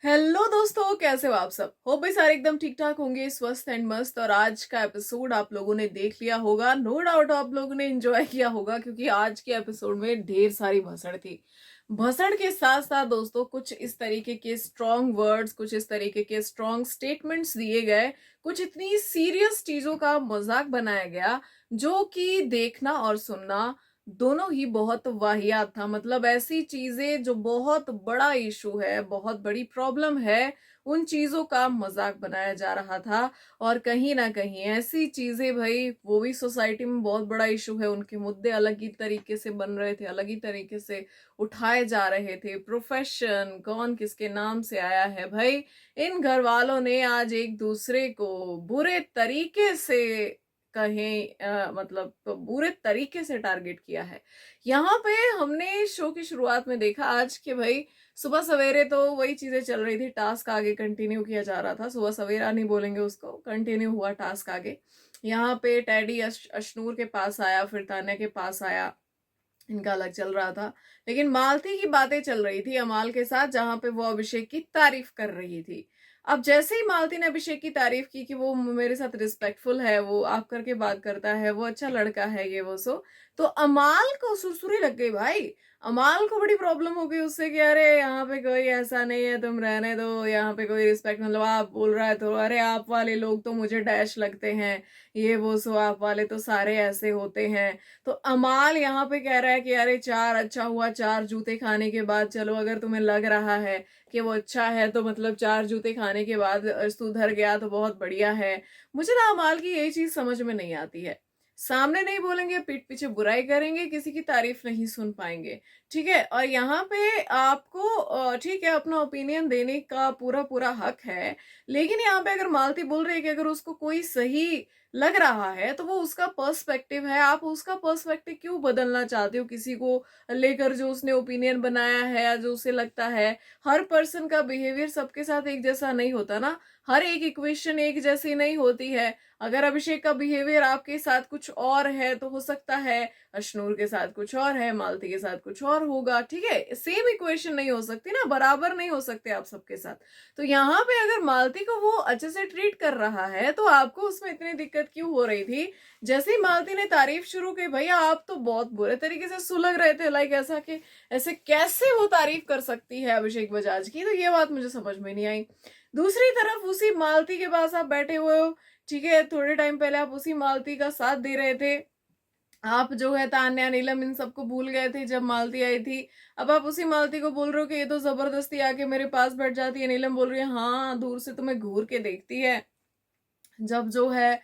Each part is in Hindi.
हेलो दोस्तों, कैसे हो आप सब। हो भाई सारे एकदम ठीक ठाक होंगे, स्वस्थ एंड मस्त। और आज का एपिसोड आप लोगों ने देख लिया होगा, नो डाउट आप लोगों ने एंजॉय किया होगा, क्योंकि आज के एपिसोड में ढेर सारी भसड़ थी। भसड़ के साथ साथ दोस्तों कुछ इस तरीके के स्ट्रॉन्ग वर्ड्स, कुछ इस तरीके के स्ट्रॉन्ग स्टेटमेंट्स दिए गए, कुछ इतनी सीरियस चीजों का मजाक बनाया गया जो कि देखना और सुनना दोनों ही बहुत वाहियात था। मतलब ऐसी चीजें जो बहुत बड़ा इशू है, बहुत बड़ी प्रॉब्लम है, उन चीजों का मजाक बनाया जा रहा था। और कहीं ना कहीं ऐसी चीजें भाई, वो भी सोसाइटी में बहुत बड़ा इशू है, उनके मुद्दे अलग ही तरीके से बन रहे थे, अलग ही तरीके से उठाए जा रहे थे। प्रोफेशन कौन किसके नाम से आया है भाई, इन घर वालों ने आज एक दूसरे को बुरे तरीके से कहें मतलब तो बुरे तरीके से टारगेट किया है। यहाँ पे हमने शो की शुरुआत में देखा आज के भाई, सुबह सवेरे तो वही चीजें चल रही थी, टास्क आगे कंटिन्यू किया जा रहा था। सुबह सवेरा नहीं बोलेंगे उसको, कंटिन्यू हुआ टास्क आगे। यहाँ पे टैडी अशनूर के पास आया, फिर तान्या के पास आया, इनका अलग चल रहा था। लेकिन मालती की बातें चल रही थी अमाल के साथ, जहां पे वो अभिषेक की तारीफ कर रही थी। अब जैसे ही मालती ने अभिषेक की तारीफ की कि वो मेरे साथ रिस्पेक्टफुल है, वो आप करके बात करता है, वो अच्छा लड़का है, ये वो सो, तो अमाल को सुरसुरी लग गई भाई। अमाल को बड़ी प्रॉब्लम हो गई उससे कि अरे यहाँ पे कोई ऐसा नहीं है, तुम रहने दो, यहाँ पे कोई रिस्पेक्ट, मतलब आप बोल रहा है तो अरे आप वाले लोग तो मुझे डैश लगते हैं, ये वो सो, आप वाले तो सारे ऐसे होते हैं। तो अमाल यहाँ पे कह रहा है कि अरे चार अच्छा हुआ, चार जूते खाने के बाद, चलो अगर तुम्हें लग रहा है कि वो अच्छा है तो मतलब चार जूते खाने के बाद सुधर गया तो बहुत बढ़िया है। मुझे ना अमाल की यही चीज समझ में नहीं आती है। सामने नहीं बोलेंगे, पीठ पीछे बुराई करेंगे, किसी की तारीफ नहीं सुन पाएंगे। ठीक है, और यहाँ पे आपको ठीक है अपना ओपिनियन देने का पूरा पूरा हक है। लेकिन यहाँ पे अगर मालती बोल रही है कि अगर उसको कोई सही लग रहा है तो वो उसका पर्सपेक्टिव है, आप उसका पर्सपेक्टिव क्यों बदलना चाहते हो किसी को लेकर, जो उसने ओपिनियन बनाया है या जो उसे लगता है। हर पर्सन का बिहेवियर सबके साथ एक जैसा नहीं होता ना, हर एक इक्वेशन एक जैसी नहीं होती है। अगर अभिषेक का बिहेवियर आपके साथ कुछ और है तो हो सकता है अशनूर के साथ कुछ और है, मालती के साथ कुछ और होगा। ठीक है, सेम इक्वेशन नहीं हो सकती ना, बराबर नहीं हो सकते आप सबके साथ। तो यहाँ पे अगर मालती को वो अच्छे से ट्रीट कर रहा है तो आपको उसमें इतनी दिक्कत क्यों हो रही थी। जैसे ही मालती ने तारीफ शुरू की, भैया आप तो बहुत बुरे तरीके से सुलग रहे थे, लाइक ऐसा कि ऐसे कैसे वो तारीफ कर सकती है अभिषेक बजाज की, तो ये बात मुझे समझ में नहीं आई। दूसरी तरफ उसी मालती के पास आप बैठे हुए हो, ठीक है, थोड़े टाइम पहले आप उसी मालती का साथ दे रहे थे। आप जो है तान्या नीलम इन सबको भूल गए थे जब मालती आई थी। अब आप उसी मालती को बोल रहे हो कि ये तो जबरदस्ती आके मेरे पास बैठ जाती है। नीलम बोल रही है हाँ, दूर से तुम्हें घूर के देखती है जब जो है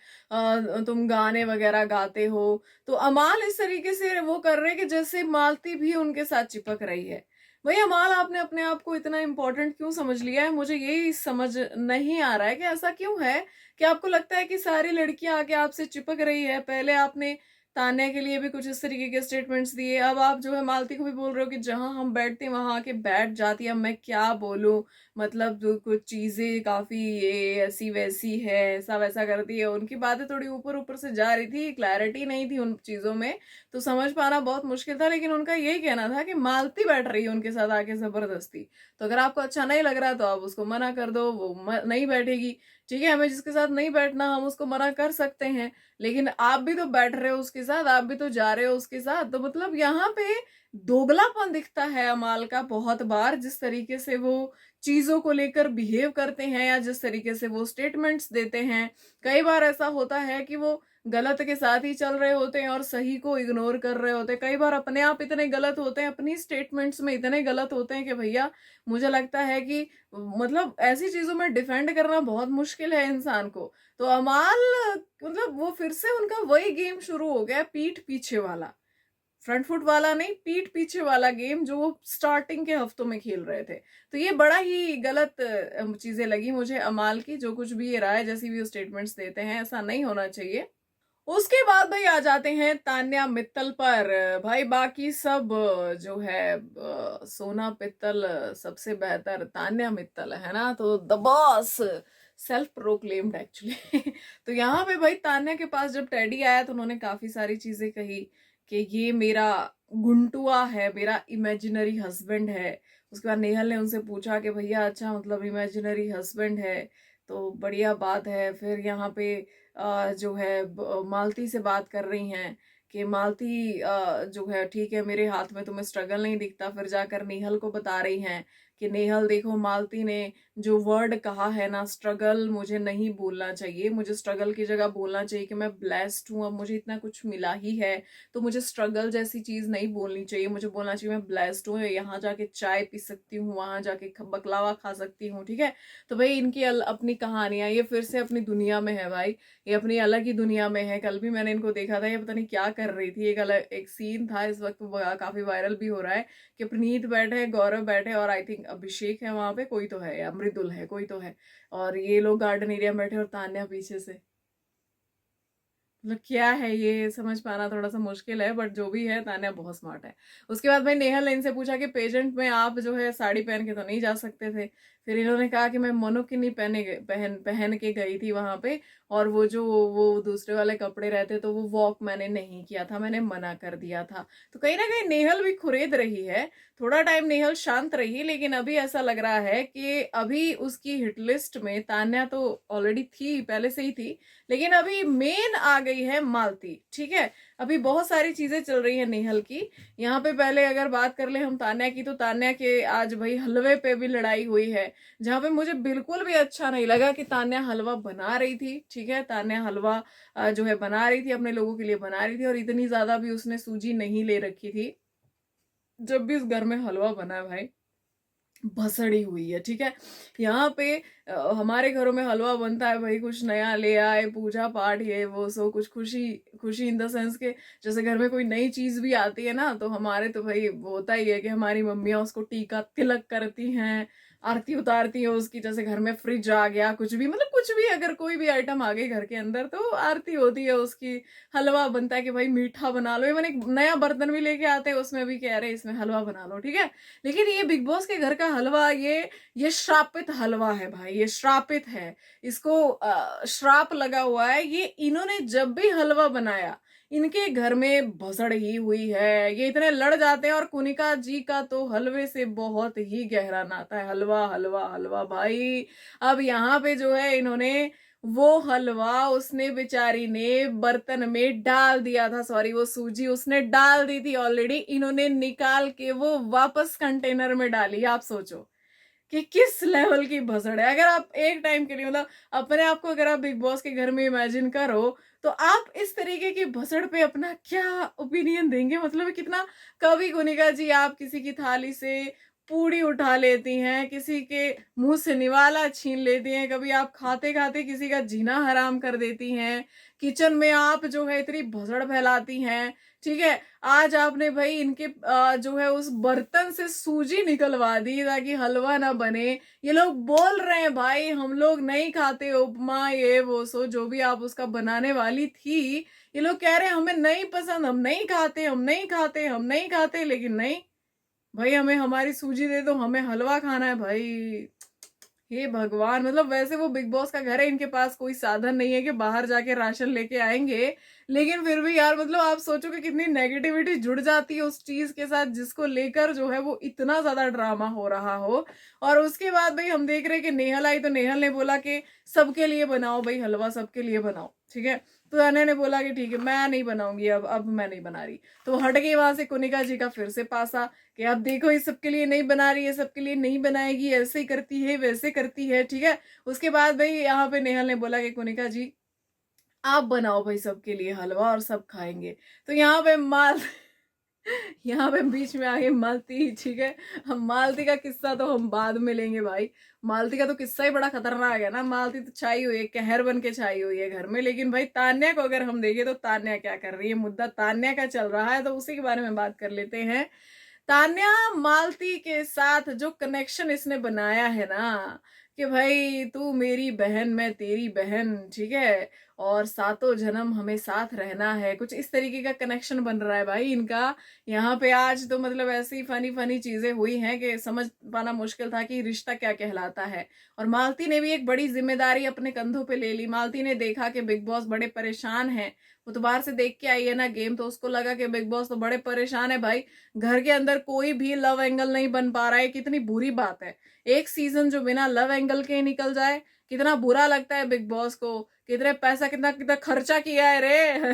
तुम गाने वगैरह गाते हो। तो अमाल इस तरीके से वो कर रहे हैं कि जैसे मालती भी उनके साथ चिपक रही है। भाई अमाल, आपने अपने आप को इतना इम्पोर्टेंट क्यों समझ लिया है, मुझे यही समझ नहीं आ रहा है कि ऐसा क्यों है कि आपको लगता है कि सारी लड़कियां आके आपसे चिपक रही है। पहले आपने तान्या के लिए भी कुछ इस तरीके के स्टेटमेंट्स दिए, अब आप जो है मालती को भी बोल रहे हो कि जहां हम बैठते हैं वहां आके बैठ जाती है। अब मैं क्या बोलूं, मतलब जो कुछ चीजें काफी ये ऐसी वैसी है, ऐसा वैसा करती है। उनकी बातें थोड़ी ऊपर ऊपर से जा रही थी, क्लैरिटी नहीं थी उन चीजों में, तो समझ पाना बहुत मुश्किल था। लेकिन उनका यही कहना था कि मालती बैठ रही है उनके साथ आके जबरदस्ती, तो अगर आपको अच्छा नहीं लग रहा तो आप उसको मना कर दो, वो नहीं बैठेगी। ठीक है, हमें जिसके साथ नहीं बैठना हम उसको मना कर सकते हैं, लेकिन आप भी तो बैठ रहे हो उसके साथ, आप भी तो जा रहे हो उसके साथ। तो मतलब यहाँ पे दोगलापन दिखता है अमाल का बहुत बार, जिस तरीके से वो चीजों को लेकर बिहेव करते हैं या जिस तरीके से वो स्टेटमेंट्स देते हैं। कई बार ऐसा होता है कि वो गलत के साथ ही चल रहे होते हैं और सही को इग्नोर कर रहे होते हैं। कई बार अपने आप इतने गलत होते हैं, अपनी स्टेटमेंट्स में इतने गलत होते हैं कि भैया मुझे लगता है कि मतलब ऐसी चीजों में डिफेंड करना बहुत मुश्किल है इंसान को। तो अमाल, मतलब वो फिर से उनका वही गेम शुरू हो गया, पीठ पीछे वाला, फ्रंट फुट वाला नहीं, पीठ पीछे वाला गेम जो वो स्टार्टिंग के हफ्तों में खेल रहे थे। तो ये बड़ा ही गलत चीजें लगी मुझे अमाल की, जो कुछ भी ये रहा है, जैसी भी वो स्टेटमेंट्स देते हैं, ऐसा नहीं होना चाहिए। उसके बाद भाई आ जाते हैं तान्या मित्तल पर। भाई बाकी सब जो है सोना पित्तल, सबसे बेहतर तान्या मित्तल है ना, तो the boss, self proclaimed actually. तो यहाँ पे भाई तान्या के पास जब टेडी आया तो उन्होंने काफी सारी चीजें कही कि ये मेरा गुंटुआ है, मेरा इमेजिनरी हस्बैंड है। उसके बाद नेहल ने उनसे पूछा कि भैया अच्छा मतलब इमेजिनरी हस्बैंड है तो बढ़िया बात है। फिर यहाँ पे जो है मालती से बात कर रही हैं कि मालती जो है ठीक है मेरे हाथ में तुम्हें स्ट्रगल नहीं दिखता। फिर जाकर नेहल को बता रही हैं कि नेहल देखो मालती ने जो वर्ड कहा है ना स्ट्रगल, मुझे नहीं बोलना चाहिए, मुझे स्ट्रगल की जगह बोलना चाहिए कि मैं ब्लेस्ड हूँ, अब मुझे इतना कुछ मिला ही है तो मुझे स्ट्रगल जैसी चीज नहीं बोलनी चाहिए, मुझे बोलना चाहिए मैं ब्लेस्ड हूँ, यहाँ जाके चाय पी सकती हूँ, वहां जाके बकलावा खा सकती हूँ। ठीक है, तो भाई इनकी अपनी कहानियां, ये फिर से अपनी दुनिया में है भाई, ये अपनी अलग ही दुनिया में है। कल भी मैंने इनको देखा था, ये पता नहीं क्या कर रही थी, एक अलग एक सीन था इस वक्त काफी वायरल भी हो रहा है कि प्रणीत बैठे, गौरव बैठे और आई थिंक अभिषेक है वहां पे, कोई तो है या मृदुल है, कोई तो है, और ये लोग गार्डन एरिया में बैठे और तान्या पीछे से। मतलब क्या है ये समझ पाना थोड़ा सा मुश्किल है, बट जो भी है तान्या बहुत स्मार्ट है। उसके बाद भाई नेहा ने इनसे पूछा कि पेजेंट में आप जो है साड़ी पहन के तो नहीं जा सकते थे। फिर इन्होंने कहा कि मैं मोनोकिनी पहन के गई थी वहां पे, और वो दूसरे वाले कपड़े रहते तो वो वॉक मैंने नहीं किया था, मैंने मना कर दिया था। तो कहीं ना कहीं नेहल भी खुरेद रही है। थोड़ा टाइम नेहल शांत रही, लेकिन अभी ऐसा लग रहा है कि अभी उसकी हिट लिस्ट में तान्या तो ऑलरेडी थी, पहले से ही थी, लेकिन अभी मेन आ गई है मालती। ठीक है, अभी बहुत सारी चीजें चल रही है नेहल की यहाँ पे। पहले अगर बात कर ले हम तान्या की, तो तान्या के आज भाई हलवे पे भी लड़ाई हुई है, जहां पे मुझे बिल्कुल भी अच्छा नहीं लगा कि तान्या हलवा बना रही थी। ठीक है, तान्या हलवा जो है बना रही थी, अपने लोगों के लिए बना रही थी, और इतनी ज्यादा भी उसने सूजी नहीं ले रखी थी। जब भी उस घर में हलवा बना है भाई भसड़ी हुई है। ठीक है, यहाँ पे हमारे घरों में हलवा बनता है भाई, कुछ नया ले आए, पूजा पाठ ये वो सो, कुछ खुशी खुशी इन द सेंस के जैसे घर में कोई नई चीज भी आती है ना, तो हमारे तो भाई होता ही है कि हमारी मम्मियाँ उसको टीका तिलक करती हैं, आरती उतारती है उसकी। जैसे घर में फ्रिज आ गया, कुछ भी मतलब कुछ भी अगर कोई भी आइटम आ गई घर के अंदर तो आरती होती है उसकी, हलवा बनता है कि भाई मीठा बना लो। इवन एक नया बर्तन भी लेके आते हैं, उसमें भी कह रहे हैं इसमें हलवा बना लो। ठीक है, लेकिन ये बिग बॉस के घर का हलवा, ये श्रापित हलवा है भाई, ये श्रापित है, इसको श्राप लगा हुआ है। ये इन्होंने जब भी हलवा बनाया इनके घर में भसड़ ही हुई है, ये इतने लड़ जाते हैं। और कुनिका जी का तो हलवे से बहुत ही गहरा नाता है, हलवा हलवा हलवा भाई। अब यहाँ पे जो है इन्होंने वो हलवा, उसने बेचारी ने बर्तन में डाल दिया था, सॉरी वो सूजी उसने डाल दी थी ऑलरेडी, इन्होंने निकाल के वो वापस कंटेनर में डाली। आप सोचो कि किस लेवल की भसड़ है। अगर आप एक टाइम के लिए मतलब अपने आप को अगर आप बिग बॉस के घर में इमेजिन करो, तो आप इस तरीके की भसड़ पे अपना क्या ओपिनियन देंगे? मतलब कितना, कभी गुनिका जी आप किसी की थाली से पूड़ी उठा लेती हैं, किसी के मुंह से निवाला छीन लेती हैं, कभी आप खाते खाते किसी का जीना हराम कर देती हैं, किचन में आप जो है इतनी भसड़ फैलाती हैं। ठीक है, आज आपने भाई इनके जो है उस बर्तन से सूजी निकलवा दी ताकि हलवा ना बने। ये लोग बोल रहे हैं भाई हम लोग नहीं खाते उपमा ये वो सो, जो भी आप उसका बनाने वाली थी, ये लोग कह रहे हैं हमें नहीं पसंद, हम नहीं खाते, हम नहीं खाते, हम नहीं खाते। लेकिन नहीं भाई, हमें हमारी सूजी दे दो, हमें हलवा खाना है भाई। हे भगवान, मतलब वैसे वो बिग बॉस का घर है, इनके पास कोई साधन नहीं है कि बाहर जाके राशन लेके आएंगे, लेकिन फिर भी यार मतलब आप सोचो कि कितनी नेगेटिविटी जुड़ जाती है उस चीज के साथ जिसको लेकर जो है वो इतना ज्यादा ड्रामा हो रहा हो। और उसके बाद भाई हम देख रहे हैं कि नेहल आई, तो नेहल ने बोला कि सबके लिए बनाओ भाई हलवा, सबके लिए बनाओ। ठीक है, तो अनय ने बोला कि ठीक है मैं नहीं बनाऊंगी, अब मैं नहीं बना रही। तो हट गई वहां से कुनिका जी का फिर से पासा कि आप देखो ये सबके लिए नहीं बना रही है, सबके लिए नहीं बनाएगी, ऐसे ही करती है वैसे करती है। ठीक है, उसके बाद भाई यहाँ पे नेहल ने बोला कि कुनिका जी आप बनाओ भाई सबके लिए हलवा और सब खाएंगे। तो यहाँ पे यहाँ पे बीच में आ गई मालती। ठीक है, हम मालती का किस्सा तो हम बाद में लेंगे भाई, मालती का तो किस्सा ही बड़ा खतरनाक है ना। मालती तो छाई हुई है, कहर बन के छाई हुई है घर में। लेकिन भाई तान्या को अगर हम देखें तो तान्या क्या कर रही है, मुद्दा तान्या का चल रहा है, तो उसी के बारे में बात कर लेते हैं। तान्या मालती के साथ जो कनेक्शन इसने बनाया है ना, कि भाई तू मेरी बहन मैं तेरी बहन, ठीक है, और सातों जन्म हमें साथ रहना है, कुछ इस तरीके का कनेक्शन बन रहा है भाई इनका। यहाँ पे आज तो मतलब ऐसी फनी फनी चीजें हुई हैं कि समझ पाना मुश्किल था कि रिश्ता क्या कहलाता है। और मालती ने भी एक बड़ी जिम्मेदारी अपने कंधों पे ले ली। मालती ने देखा कि बिग बॉस बड़े परेशान हैं, वो तो बाहर से देख के आई है ना गेम, तो उसको लगा कि बिग बॉस तो बड़े परेशान है भाई, घर के अंदर कोई भी लव एंगल नहीं बन पा रहा है, कितनी बुरी बात है। एक सीजन जो बिना लव एंगल के निकल जाए, कितना बुरा लगता है बिग बॉस को। कितने पैसा कितना कितना खर्चा किया है रे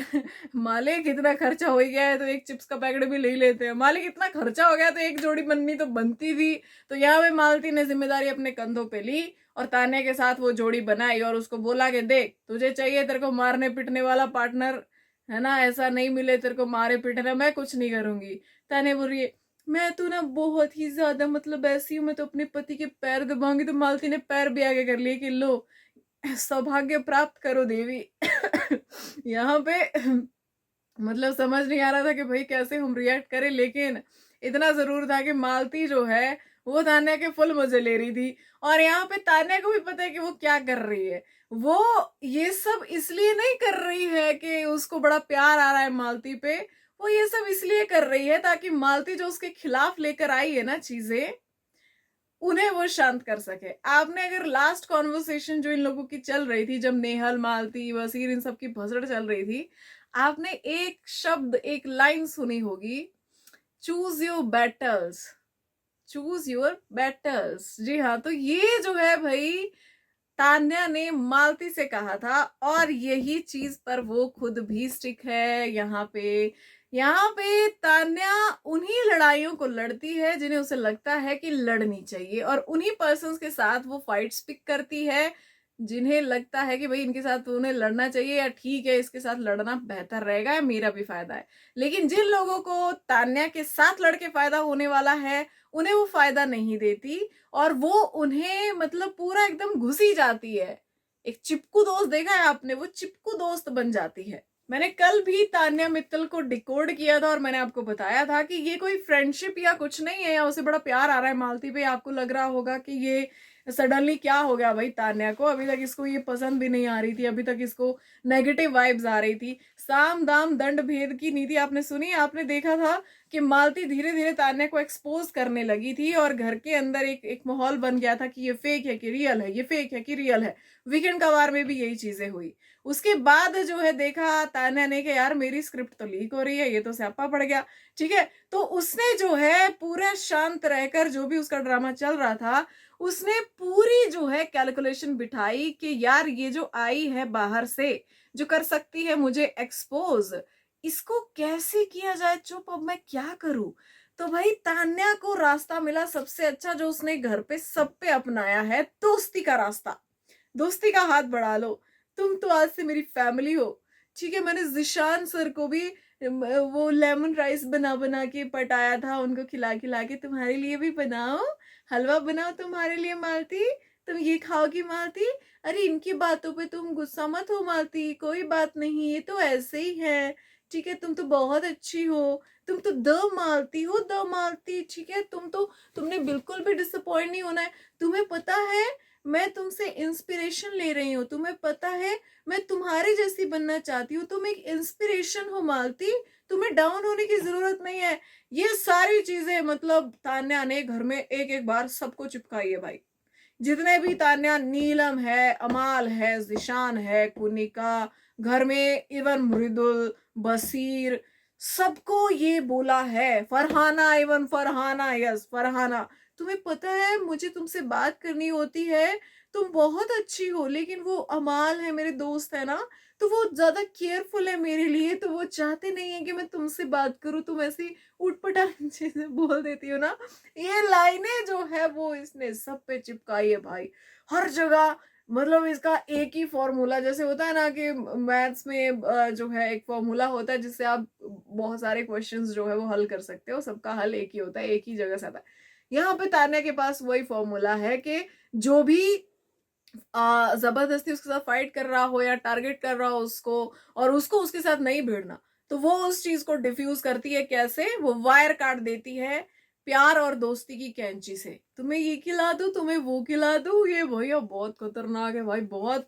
मालिक, कितना खर्चा हो गया है तो एक चिप्स का पैकेट भी ले ही लेते हैं। मालिक इतना खर्चा हो गया तो एक जोड़ी बननी तो बनती थी। तो यहाँ पे मालती ने जिम्मेदारी अपने कंधों पे ली और तान्या के साथ वो जोड़ी बनाई और उसको बोला कि देख तुझे चाहिए तेरे को मारने पिटने वाला पार्टनर, है ना, ऐसा नहीं मिले तेरे को मारे पीटने, मैं कुछ नहीं करूंगी। तान्या बोल रही है मैं तो ना बहुत ही ज्यादा मतलब ऐसी हूँ, मैं तो अपने पति के पैर दबाऊंगी। तो मालती ने पैर भी आगे कर लिए कि लो सौभाग्य प्राप्त करो देवी यहाँ पे मतलब समझ नहीं आ रहा था कि भाई कैसे हम रिएक्ट करें, लेकिन इतना जरूर था कि मालती जो है वो तान्या के फुल मजे ले रही थी। और यहाँ पे तान्या को भी पता है कि वो क्या कर रही है। वो ये सब इसलिए नहीं कर रही है कि उसको बड़ा प्यार आ रहा है मालती पे, वो ये सब इसलिए कर रही है ताकि मालती जो उसके खिलाफ लेकर आई है ना चीजें, उन्हें वो शांत कर सके। आपने अगर लास्ट कॉन्वर्सेशन जो इन लोगों की चल रही थी, जब नेहल मालती वसीर इन सब की भसड़ चल रही थी, आपने एक शब्द एक लाइन सुनी होगी, choose your battles, choose your battles. जी हाँ, तो ये जो है भाई तान्या ने मालती से कहा था और यही चीज पर वो खुद भी स्टिक है। यहाँ पे तान्या उन्हीं लड़ाइयों को लड़ती है जिन्हें उसे लगता है कि लड़नी चाहिए, और उन्हीं पर्सन्स के साथ वो फाइट्स पिक करती है जिन्हें लगता है कि भाई इनके साथ उन्हें लड़ना चाहिए, या ठीक है इसके साथ लड़ना बेहतर रहेगा या मेरा भी फायदा है। लेकिन जिन लोगों को तान्या के साथ लड़के फायदा होने वाला है, उन्हें वो फायदा नहीं देती और वो उन्हें मतलब पूरा एकदम घुसी जाती है। एक चिपकू दोस्त देखा है आपने, वो चिपकू दोस्त बन जाती है। मैंने कल भी तान्या मित्तल को डिकोड किया था और मैंने आपको बताया था कि ये कोई फ्रेंडशिप या कुछ नहीं है, या उसे बड़ा प्यार आ रहा है मालती पे। आपको लग रहा होगा कि ये सडनली क्या हो गया भाई तान्या को, अभी तक इसको ये पसंद भी नहीं आ रही थी, अभी तक इसको नेगेटिव वाइब्स आ रही थी। साम दाम दंड भेद की नीति आपने सुनी, आपने देखा था कि मालती धीरे धीरे तान्या को एक्सपोज करने लगी थी और घर के अंदर एक एक माहौल बन गया था कि ये फेक है कि रियल है, ये फेक है कि रियल है। वीकेंड का वार में भी यही चीजें हुई। उसके बाद जो है देखा तान्या ने कि यार मेरी स्क्रिप्ट तो लीक हो रही है, ये तो स्यापा पड़ गया, ठीक है। तो उसने जो है पूरा शांत रहकर, जो भी उसका ड्रामा चल रहा था, उसने पूरी जो है कैलकुलेशन बिठाई कि यार ये जो आई है बाहर से, जो कर सकती है मुझे एक्सपोज, इसको कैसे किया जाए चुप, अब मैं क्या करूं। तो भाई तान्या को रास्ता मिला सबसे अच्छा जो उसने घर पे सब पे अपनाया है, दोस्ती का रास्ता। दोस्ती का हाथ बढ़ा लो, तुम तो आज से मेरी फैमिली हो, ठीक है। मैंने जिशान सर को भी वो लेमन राइस बना बना के पटाया था, उनको खिला खिला के, तुम्हारे लिए भी बनाओ, हलवा बनाओ तुम्हारे लिए मालती, तुम ये खाओगी मालती। अरे इनकी बातों पे तुम गुस्सा मत हो मालती, कोई बात नहीं, ये तो ऐसे ही है, ठीक है। तुम तो बहुत अच्छी हो, तुम तो द मालती हो, द मालती, ठीक है। तुमने बिल्कुल भी डिसअपॉइंट नहीं होना है। तुम्हें पता है मैं तुमसे इंस्पिरेशन ले रही हूँ, तुम्हें पता है मैं तुम्हारे जैसी बनना चाहती हूँ, तुम एक इंस्पिरेशन हो मालती, तुम्हें डाउन होने की जरूरत नहीं है। ये सारी चीजें मतलब तान्या ने घर में एक एक बार सबको चिपकाई है भाई। जितने भी तान्या, नीलम है, अमाल है, जिशान है, कुनिका, घर में इवन मृदुल, बसीर, सबको ये बोला है। फरहाना, इवन फरहाना, यस फरहाना, तुम्हें पता है मुझे तुमसे बात करनी होती है, तुम बहुत अच्छी हो, लेकिन वो अमाल है मेरे दोस्त है ना, तो वो ज्यादा केयरफुल है मेरे लिए, तो वो चाहते नहीं है कि मैं तुमसे बात करूं, तुम ऐसी उठपटांग चीजें बोल देती हो ना। ये लाइनें जो है वो इसने सब पे चिपकाई है भाई, हर जगह। मतलब इसका एक ही फॉर्मूला, जैसे होता है ना कि मैथ्स में जो है एक फॉर्मूला होता है जिससे आप बहुत सारे क्वेश्चंस जो है वो हल कर सकते हो, सबका हल एक ही होता है, एक ही जगह से आता है। यहाँ पे तान्या के पास वही फॉर्मूला है कि जो भी जबरदस्ती उसके साथ फाइट कर रहा हो या टारगेट कर रहा हो उसको, और उसको उसके साथ नहीं भिड़ना, तो वो उस चीज को डिफ्यूज करती है। कैसे? वो वायर काट देती है प्यार और दोस्ती की कैंची से, तुम्हें ये खिला दूं, तुम्हें वो खिला दूं, ये भैया बहुत खतरनाक है भाई, बहुत।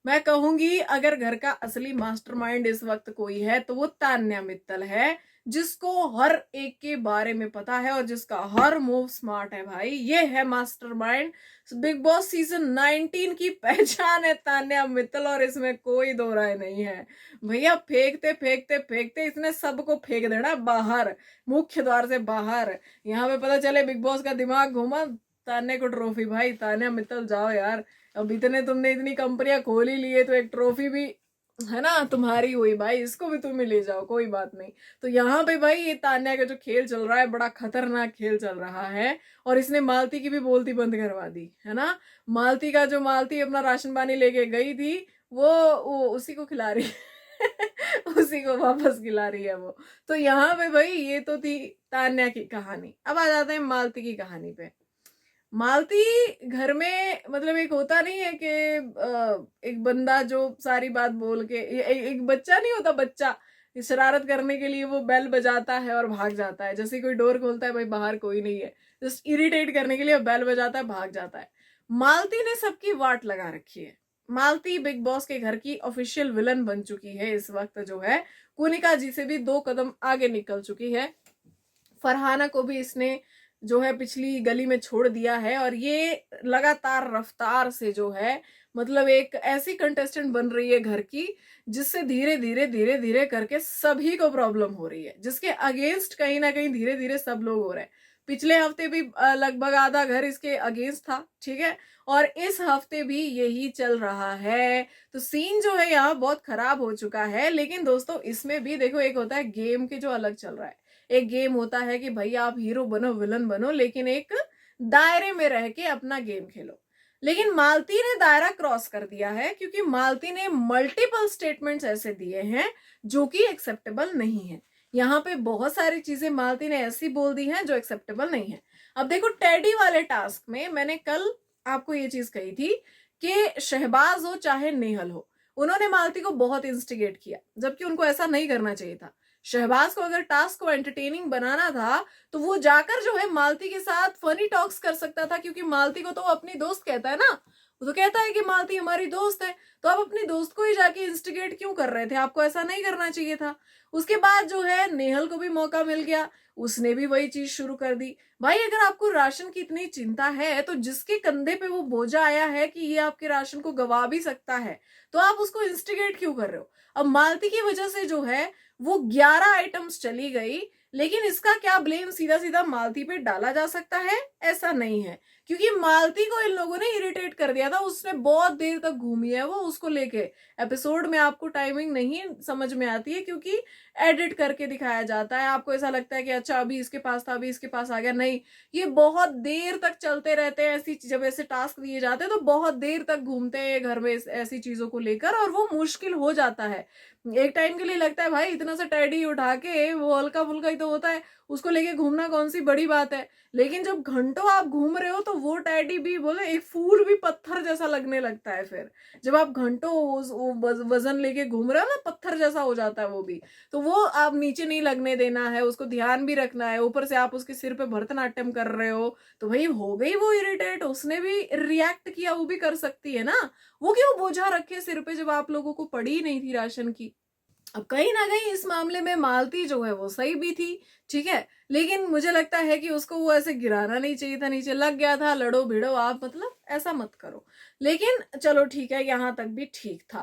मैं कहूंगी अगर घर का असली मास्टरमाइंड इस वक्त कोई है तो वो तान्या मित्तल है, जिसको हर एक के बारे में पता है और जिसका हर मूव स्मार्ट है भाई। ये है मास्टरमाइंड। बिग बॉस सीजन 19 की पहचान है तान्या मित्तल, और इसमें कोई दो राय नहीं है भैया। फेंकते फेंकते फेंकते इसने सबको फेंक देना बाहर, मुख्य द्वार से बाहर। यहाँ पे पता चले बिग बॉस का दिमाग घूमा, तान्या को ट्रॉफी। भाई तान्या मित्तल जाओ यार, अब इतने तुमने इतनी कंपनियां खोल ही ली है तो एक ट्रॉफी भी है ना तुम्हारी हुई भाई, इसको भी तुम ही ले जाओ, कोई बात नहीं। तो यहाँ पे भाई ये तान्या का जो खेल चल रहा है बड़ा खतरनाक खेल चल रहा है, और इसने मालती की भी बोलती बंद करवा दी है ना। मालती का जो मालती अपना राशन पानी लेके गई थी वो उसी को खिला रही है उसी को वापस खिला रही है वो। तो यहाँ पे भाई ये तो थी तान्या की कहानी। अब आ जाते हैं मालती की कहानी पे। मालती घर में मतलब एक होता नहीं है कि एक बंदा जो सारी बात बोल के एक बच्चा नहीं होता, बच्चा शरारत करने के लिए वो बेल बजाता है और भाग जाता है। जैसे कोई डोर खोलता है, भाई बाहर कोई नहीं है, जस्ट इरिटेट करने के लिए बेल बजाता है, भाग जाता है। मालती ने सबकी वाट लगा रखी है। मालती बिग बॉस के घर की ऑफिशियल विलन बन चुकी है इस वक्त, जो है कुनिका जी से भी 2 कदम आगे निकल चुकी है। फरहाना को भी इसने जो है पिछली गली में छोड़ दिया है, और ये लगातार रफ्तार से जो है मतलब एक ऐसी कंटेस्टेंट बन रही है घर की, जिससे धीरे धीरे धीरे धीरे करके सभी को प्रॉब्लम हो रही है, जिसके अगेंस्ट कहीं ना कहीं धीरे धीरे सब लोग हो रहे हैं। पिछले हफ्ते भी लगभग आधा घर इसके अगेंस्ट था, ठीक है, और इस हफ्ते भी यही चल रहा है। तो सीन जो है यहाँ बहुत खराब हो चुका है। लेकिन दोस्तों इसमें भी देखो, एक होता है गेम के जो अलग चल रहा है, एक गेम होता है कि भाई आप हीरो बनो विलन बनो, लेकिन एक दायरे में रह के अपना गेम खेलो। लेकिन मालती ने दायरा क्रॉस कर दिया है, क्योंकि मालती ने मल्टीपल स्टेटमेंट्स ऐसे दिए हैं जो कि एक्सेप्टेबल नहीं है। यहाँ पे बहुत सारी चीजें मालती ने ऐसी बोल दी हैं जो एक्सेप्टेबल नहीं है। अब देखो टेडी वाले टास्क में मैंने कल आपको ये चीज कही थी कि शहबाज हो चाहे नेहल हो, उन्होंने मालती को बहुत इंस्टिगेट किया, जबकि उनको ऐसा नहीं करना चाहिए था। शहबाज को अगर टास्क को एंटरटेनिंग बनाना था तो वो जाकर जो है मालती के साथ फनी टॉक्स कर सकता था, क्योंकि मालती को तो अपनी दोस्त कहता है ना, वो तो कहता है कि मालती हमारी दोस्त है। तो आप अपनी दोस्त को ही जाके इंस्टिगेट क्यों कर रहे थे? आपको ऐसा नहीं करना चाहिए था। उसके बाद जो है नेहल को भी मौका मिल गया, उसने भी वही चीज शुरू कर दी। भाई अगर आपको राशन की इतनी चिंता है तो जिसके कंधे पे वो बोझा आया है कि ये आपके राशन को गवा भी सकता है, तो आप उसको इंस्टिगेट क्यों कर रहे हो? अब मालती की वजह से जो है वो 11 आइटम्स चली गई, लेकिन इसका क्या ब्लेम सीधा सीधा मालती पे डाला जा सकता है? ऐसा नहीं है, क्योंकि मालती को इन लोगों ने इरिटेट कर दिया था। उसने बहुत देर तक घूमी है वो उसको लेके। एपिसोड में आपको टाइमिंग नहीं समझ में आती है, क्योंकि एडिट करके दिखाया जाता है। आपको ऐसा लगता है कि अच्छा अभी इसके पास था, अभी इसके पास आ गया। नहीं, ये बहुत देर तक चलते रहते हैं। ऐसी जब ऐसे टास्क दिए जाते हैं तो बहुत देर तक घूमते हैं घर में ऐसी चीजों को लेकर, और वो मुश्किल हो जाता है। एक टाइम के लिए लगता है भाई इतना सा टैडी उठा के, वो हल्का फुल्का ही तो होता है, उसको लेके घूमना कौन सी बड़ी बात है। लेकिन जब घंटों आप घूम रहे हो तो वो टैडी भी बोले एक फूल भी पत्थर जैसा लगने लगता है। फिर जब आप घंटों वजन लेके घूम रहे हो ना, पत्थर जैसा हो जाता है वो भी। तो वो आप नीचे नहीं लगने देना है, उसको ध्यान भी रखना है। ऊपर से आप उसके सिर पे भरतनाट्यम कर रहे हो, तो भाई हो गई वो इरिटेट। उसने भी रिएक्ट किया, वो भी कर सकती है ना। वो क्यों बोझा रखे सिर पे जब आप लोगों को पड़ी ही नहीं थी राशन की। अब कहीं ना कहीं इस मामले में मालती जो है वो सही भी थी, ठीक है, लेकिन मुझे लगता है कि उसको वो ऐसे गिराना नहीं चाहिए था। नीचे लग गया था, लड़ो भिड़ो आप, मतलब ऐसा मत करो। लेकिन चलो ठीक है, यहां तक भी ठीक था।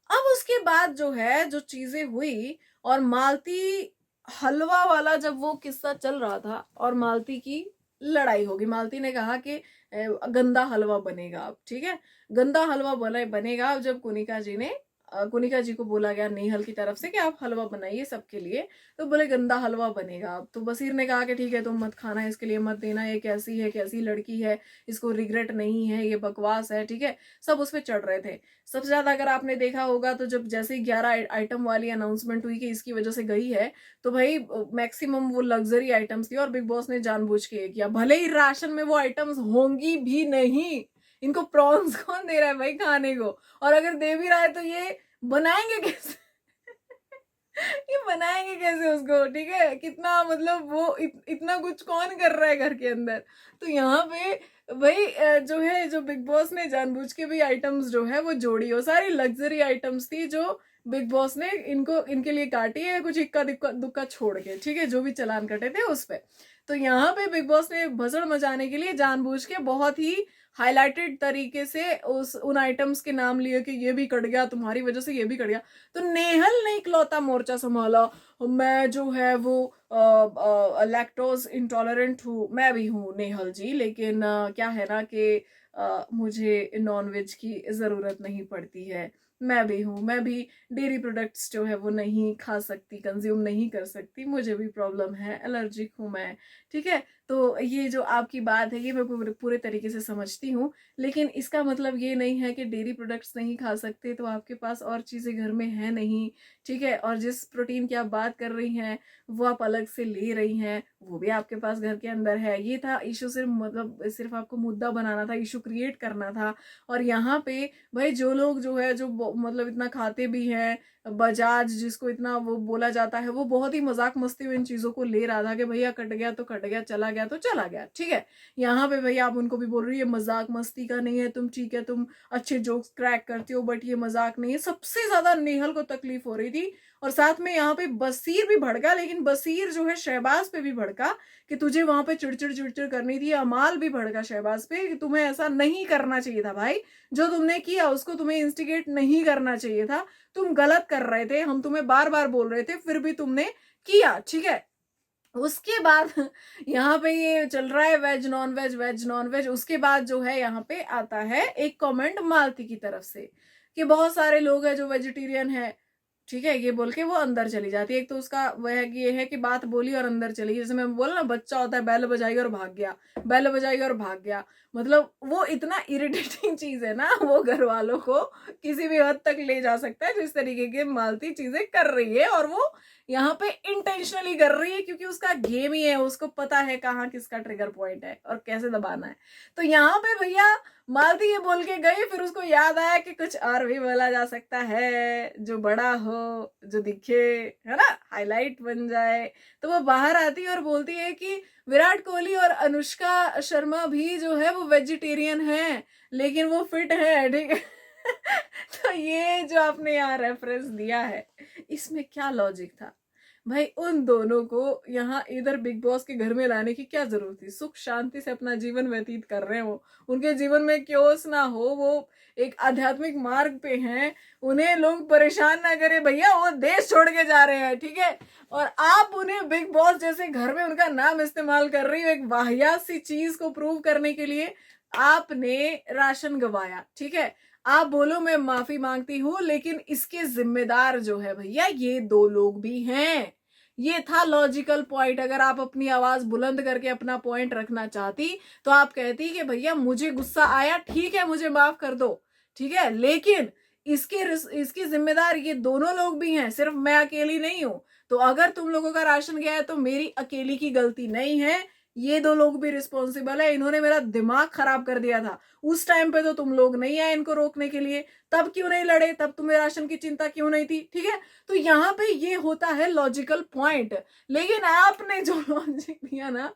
अब उसके बाद जो है जो चीजें हुई, और मालती हलवा वाला जब वो किस्सा चल रहा था और मालती की लड़ाई होगी, मालती ने कहा कि गंदा हलवा बनेगा अब, ठीक है, गंदा हलवा बनेगा। जब कुनिका जी को बोला गया नेहल की तरफ से कि आप हलवा बनाइए सबके लिए, तो बोले गंदा हलवा बनेगा अब। तो बसीर ने कहा कि ठीक है तुम मत खाना, इसके लिए मत देना, ये कैसी है, कैसी लड़की है, इसको रिग्रेट नहीं है, ये बकवास है, ठीक है। सब उस पर चढ़ रहे थे। सबसे ज्यादा अगर आपने देखा होगा तो जब जैसे ही 11 आइटम वाली अनाउंसमेंट हुई कि इसकी वजह से गई है, तो भाई मैक्सिमम वो लग्जरी आइटम्स थी, और बिग बॉस ने जानबूझ के किया। भले ही राशन में वो आइटम्स होंगी भी नहीं, इनको प्रॉन्स कौन दे रहा है भाई खाने को, और अगर दे भी रहा है तो ये बनाएंगे कैसे ये बनाएंगे कैसे उसको, ठीक है, कितना मतलब वो इतना कुछ कौन कर रहा है घर के अंदर। तो यहाँ पे भाई जो है, जो बिग बॉस ने जानबूझ के भी आइटम्स जो है वो जोड़ी, वो सारी लग्जरी आइटम्स थी जो बिग बॉस ने इनको इनके लिए काटी है, कुछ इक्का दुक्का दुक्का छोड़ के, ठीक है, जो भी चालान कटे थे उस पे। तो यहाँ पे बिग बॉस ने भसड़ मचाने के लिए जानबूझ के बहुत ही हाईलाइटेड तरीके से उन आइटम्स के नाम लिए कि ये भी कट गया तुम्हारी वजह से, ये भी कट गया। तो नेहल ने इकलौता मोर्चा संभाला, मैं जो है वो लैक्टोज इंटॉलरेंट हूँ, मैं भी हूँ नेहल जी, लेकिन क्या है ना कि मुझे नॉनवेज की जरूरत नहीं पड़ती है, मैं भी हूँ, मैं भी डेयरी प्रोडक्ट्स जो है वो नहीं खा सकती, कंज्यूम नहीं कर सकती, मुझे भी प्रॉब्लम है, एलर्जिक हूँ मैं, ठीक है। तो ये जो आपकी बात है ये मैं पूरे तरीके से समझती हूँ, लेकिन इसका मतलब ये नहीं है कि डेयरी प्रोडक्ट्स नहीं खा सकते तो आपके पास और चीज़ें घर में है नहीं, ठीक है। और जिस प्रोटीन की आप बात कर रही हैं वो आप अलग से ले रही हैं, वो भी आपके पास घर के अंदर है। ये था इशू, सिर्फ मतलब सिर्फ आपको मुद्दा बनाना था, इशू क्रिएट करना था। और यहाँ पे भाई जो लोग जो है जो मतलब इतना खाते भी हैं, बजाज जिसको इतना वो बोला जाता है, वो बहुत ही मजाक मस्ती में इन चीजों को ले रहा था कि भैया कट गया तो कट गया, चला गया तो चला गया, ठीक है। यहाँ पे भैया आप उनको भी बोल रही है मजाक मस्ती का नहीं है, तुम ठीक है तुम अच्छे जोक्स क्रैक करती हो बट ये मजाक नहीं है। सबसे ज्यादा नेहल को तकलीफ हो रही थी, और साथ में यहाँ पे बसीर भी भड़का, लेकिन बसीर जो है शहबाज पे भी भड़का कि तुझे वहां पे चिड़चिड़ चिड़चिड़ करनी थी। अमाल भी भड़का शहबाज पे कि तुम्हें ऐसा नहीं करना चाहिए था भाई, जो तुमने किया उसको तुम्हें इंस्टिगेट नहीं करना चाहिए था, तुम गलत कर रहे थे, हम तुम्हें बार बार बोल रहे थे फिर भी तुमने किया, ठीक है। उसके बाद यहाँ पे ये चल रहा है veg non veg, veg non veg. उसके बाद जो है यहाँ पे आता है एक कमेंट मालती की तरफ से कि बहुत सारे लोग हैं जो वेजिटेरियन है, ठीक है, ये बोल के वो अंदर चली जाती है। एक तो उसका वह है कि ये है कि बात बोली और अंदर चली, जैसे मैं बोला ना बच्चा होता है बैल बजाई और भाग गया, बैल बजाई और भाग गया, मतलब वो इतना इरिटेटिंग चीज है ना, वो घर वालों को किसी भी हद तक ले जा सकता है जिस तरीके की मालती चीजें कर रही है। और वो यहाँ पे इंटेंशनली कर रही है क्योंकि उसका गेम ही है, उसको पता है कहाँ किसका ट्रिगर पॉइंट है और कैसे दबाना है। तो यहाँ पे भैया मालती ये बोल के गई, फिर उसको याद आया कि कुछ और भी बोला जा सकता है जो बड़ा हो, जो दिखे, है ना, हाईलाइट बन जाए। तो वो बाहर आती है और बोलती है कि विराट कोहली और अनुष्का शर्मा भी जो है वो वेजिटेरियन है लेकिन वो फिट है, ठीक है। तो ये जो आपने यहाँ रेफरेंस दिया है इसमें क्या लॉजिक था भाई? उन दोनों को यहाँ इधर बिग बॉस के घर में लाने की क्या जरूरत थी? सुख शांति से अपना जीवन व्यतीत कर रहे हैं, वो उनके जीवन में क्योस ना हो, वो एक आध्यात्मिक मार्ग पे हैं, उन्हें लोग परेशान ना करें भैया, वो देश छोड़ के जा रहे हैं, ठीक है। और आप उन्हें बिग बॉस जैसे घर में उनका नाम इस्तेमाल कर रही हो एक वाहियात सी चीज को प्रूव करने के लिए। आपने राशन गवाया, ठीक है, आप बोलो मैं माफी मांगती हूं, लेकिन इसके जिम्मेदार जो है भैया ये दो लोग भी हैं। ये था लॉजिकल पॉइंट। अगर आप अपनी आवाज बुलंद करके अपना पॉइंट रखना चाहती तो आप कहती कि भैया मुझे गुस्सा आया, ठीक है, मुझे माफ कर दो, ठीक है, लेकिन इसकी जिम्मेदार ये दोनों लोग भी हैं, सिर्फ मैं अकेली नहीं हूं। तो अगर तुम लोगों का राशन गया है तो मेरी अकेली की गलती नहीं है, ये दो लोग भी रिस्पॉन्सिबल है, इन्होंने मेरा दिमाग खराब कर दिया था। उस टाइम पे तो तुम लोग नहीं आए इनको रोकने के लिए, तब क्यों नहीं लड़े, तब तुम्हें राशन की चिंता क्यों नहीं थी, ठीक है। तो यहाँ पे ये होता है लॉजिकल पॉइंट। लेकिन आपने जो लॉजिक दिया ना,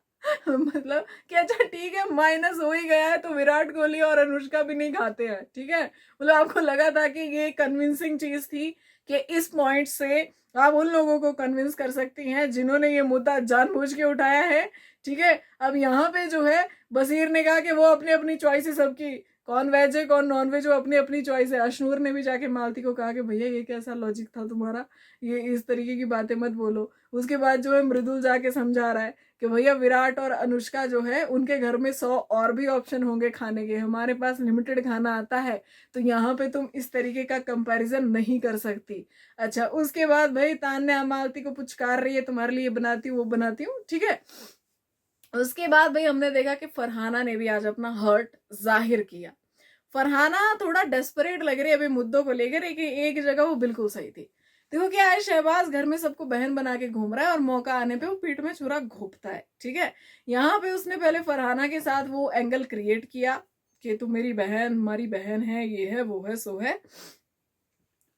मतलब कि अच्छा ठीक है माइनस हो ही गया है तो विराट कोहली और अनुष्का भी नहीं खाते हैं, ठीक है, मतलब आपको लगा था कि ये कन्विंसिंग चीज थी कि इस पॉइंट से आप उन लोगों को कन्विंस कर सकती हैं जिन्होंने ये मुद्दा जानबूझ के उठाया है, ठीक है। अब यहाँ पे जो है बसीर ने कहा कि वो अपनी अपनी चॉइस है सबकी, कौन वेज है कौन नॉन वेज, वो अपनी अपनी चॉइस है। अशनूर ने भी जाके मालती को कहा कि भैया ये कैसा लॉजिक था तुम्हारा, ये इस तरीके की बातें मत बोलो। उसके बाद जो है मृदुल जाके समझा रहा है कि भैया विराट और अनुष्का जो है उनके घर में 100 और भी ऑप्शन होंगे खाने के, हमारे पास लिमिटेड खाना आता है, तो यहाँ पे तुम इस तरीके का कंपैरिजन नहीं कर सकती। अच्छा उसके बाद भाई तान्या मालती को पुचकार रही है, तुम्हारे लिए बनाती हूँ वो बनाती हूँ, ठीक है। उसके बाद भाई हमने देखा कि फरहाना ने भी आज अपना हर्ट जाहिर किया। फरहाना थोड़ा डेस्परेट लग रही है अभी मुद्दों को लेकर, एक जगह वो बिल्कुल सही थी। देखो क्या है, शहबाज घर में सबको बहन बना के घूम रहा है और मौका आने पे वो पीठ में छुरा घोंपता है, ठीक है। यहाँ पे उसने पहले फरहाना के साथ वो एंगल क्रिएट किया कि तू मेरी बहन, हमारी बहन है, ये है वो है सो है,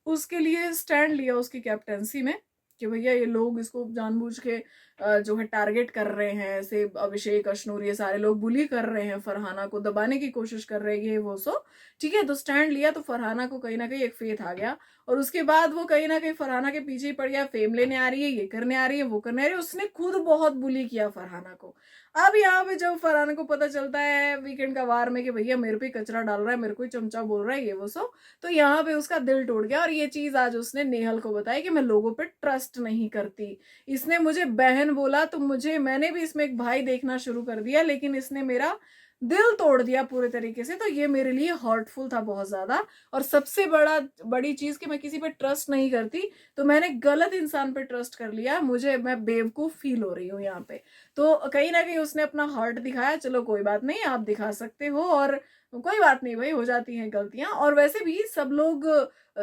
उसके लिए स्टैंड लिया उसकी कैप्टेंसी में, कि भैया ये लोग इसको जानबूझ के जो है टारगेट कर रहे हैं, ऐसे अभिषेक, अशनूर, ये सारे लोग बुली कर रहे हैं, फरहाना को दबाने की कोशिश कर रहे हैं, ये वो सो ठीक है। तो स्टैंड लिया तो फरहाना को कहीं ना कहीं एक फेथ आ गया, और उसके बाद वो कहीं ना कहीं फरहाना के पीछे ही पड़ गया, फेम लेने आ रही है, ये करने आ रही है, वो करने आ रही है, उसने खुद बहुत बुली किया फरहाना को। अब यहाँ पे जब फरहाना को पता चलता है वीकेंड का वार में कि भैया मेरे पे कचरा डाल रहा है, मेरे को ही चमचा बोल रहा है, ये वो सो, तो यहाँ पे उसका दिल टूट गया। और ये चीज आज उसने नेहल को बताई कि मैं लोगों पे ट्रस्ट नहीं करती, इसने मुझे बहन बोला तो मैंने भी इसमें एक भाई देखना शुरू कर दिया, लेकिन इसने मेरा दिल तोड़ दिया पूरे तरीके से, तो ये मेरे लिए हर्टफुल था बहुत ज्यादा। और सबसे बड़ी चीज कि मैं किसी पे ट्रस्ट नहीं करती, तो मैंने गलत इंसान पे ट्रस्ट कर लिया, मैं बेवकूफ फील हो रही हूँ यहाँ पे। तो कहीं ना कहीं उसने अपना हार्ट दिखाया। चलो कोई बात नहीं, आप दिखा सकते हो, और कोई बात नहीं भाई, हो जाती हैं गलतियां। और वैसे भी सब लोग